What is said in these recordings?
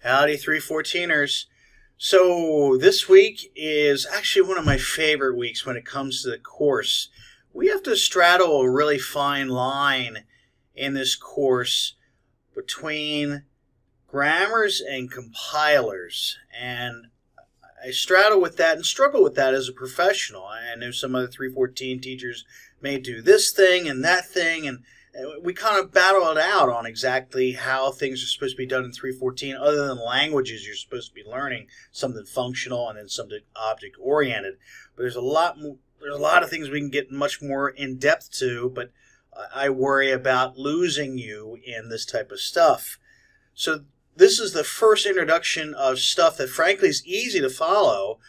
Howdy 314ers. So this week is actually one of my favorite weeks when it comes to the course. We have to straddle a really fine line in this course between grammars and compilers. And I straddle with that and struggle with that as a professional. I know some other 314 teachers may do this thing and that thing, and we kind of battle it out on exactly how things are supposed to be done in 314, other than languages you're supposed to be learning, something functional and then something object-oriented. But there's a lot of things we can get much more in-depth to, but I worry about losing you in this type of stuff. So this is the first introduction of stuff that frankly is easy to follow.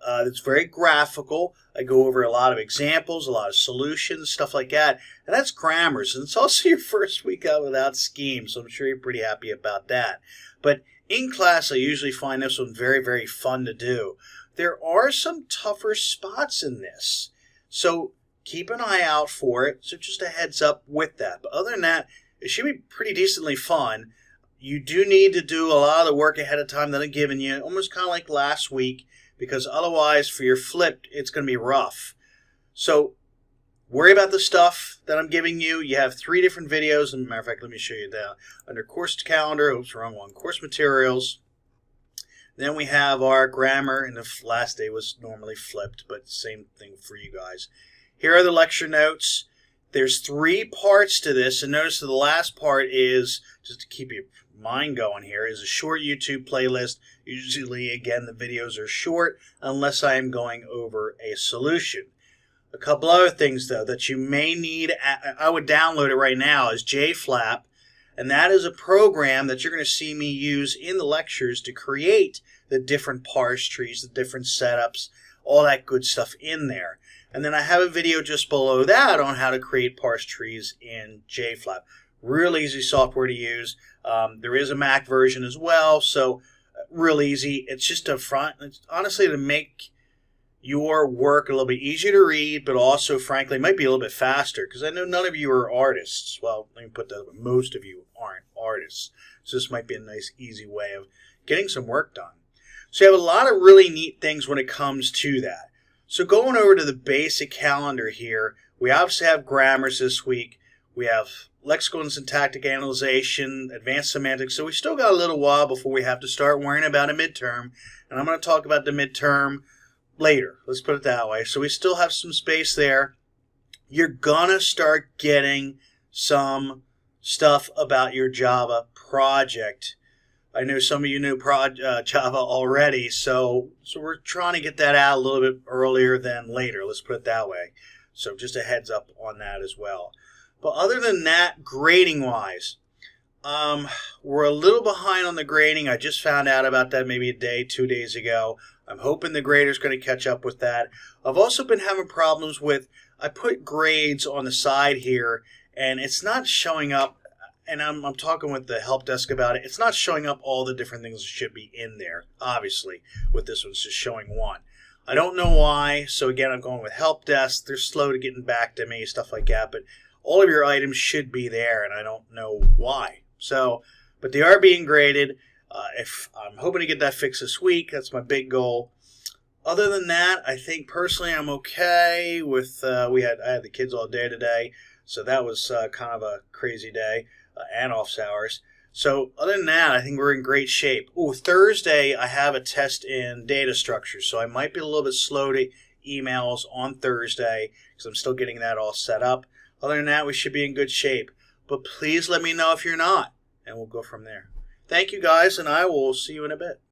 It's very graphical. I go over a lot of examples, a lot of solutions, stuff like that. And that's grammars. And it's also your first week out without scheme, so I'm sure you're pretty happy about that. But in class, I usually find this one very, very fun to do. There are some tougher spots in this, so keep an eye out for it. So just a heads up with that. But other than that, it should be pretty decently fun. You do need to do a lot of the work ahead of time that I'm giving you, almost kind of like last week, because otherwise for your flipped, it's going to be rough. So worry about the stuff that I'm giving you. You have 3 different videos. As a matter of fact, let me show you that. Under course calendar, oops, wrong one, course materials. Then we have our grammar, and the last day was normally flipped, but same thing for you guys. Here are the lecture notes. There's 3 parts to this, and notice that the last part is, just to keep your mind going here, is a short YouTube playlist. Usually, again, the videos are short unless I am going over a solution. A couple other things, though, that you may need, I would download it right now, is JFlap, and that is a program that you're going to see me use in the lectures to create the different parse trees, the different setups, all that good stuff in there. And then I have a video just below that on how to create parse trees in JFlap. Real easy software to use. There is a Mac version as well, so real easy. It's just it's honestly to make your work a little bit easier to read, but also, frankly, might be a little bit faster, because I know none of you are artists. Well, let me put that, most of you aren't artists. So this might be a nice, easy way of getting some work done. So you have a lot of really neat things when it comes to that. So going over to the basic calendar here, we obviously have grammars this week. We have lexical and syntactic analyzation, advanced semantics. So we still got a little while before we have to start worrying about a midterm. And I'm going to talk about the midterm later. Let's put it that way. So we still have some space there. You're going to start getting some stuff about your Java project. I know some of you knew Java already, so we're trying to get that out a little bit earlier than later. Let's put it that way. So just a heads up on that as well. But other than that, grading-wise, we're a little behind on the grading. I just found out about that maybe a day, 2 days ago. I'm hoping the grader's going to catch up with that. I've also been having problems with, I put grades on the side here, and it's not showing up. And I'm talking with the help desk about it. It's not showing up all the different things that should be in there, obviously. With this one, it's just showing one. I don't know why. So again, I'm going with help desk. They're slow to getting back to me, stuff like that. But all of your items should be there, and I don't know why. So, but they are being graded. If I'm hoping to get that fixed this week, that's my big goal. Other than that, I think personally I'm okay with. I had the kids all day today, so that was kind of a crazy day. And office hours. So other than that, I think we're in great shape. Oh, Thursday I have a test in data structure, so I might be a little bit slow to emails on Thursday because I'm still getting that all set up. Other than that, we should be in good shape. But please let me know if you're not, and we'll go from there. Thank you guys, and I will see you in a bit.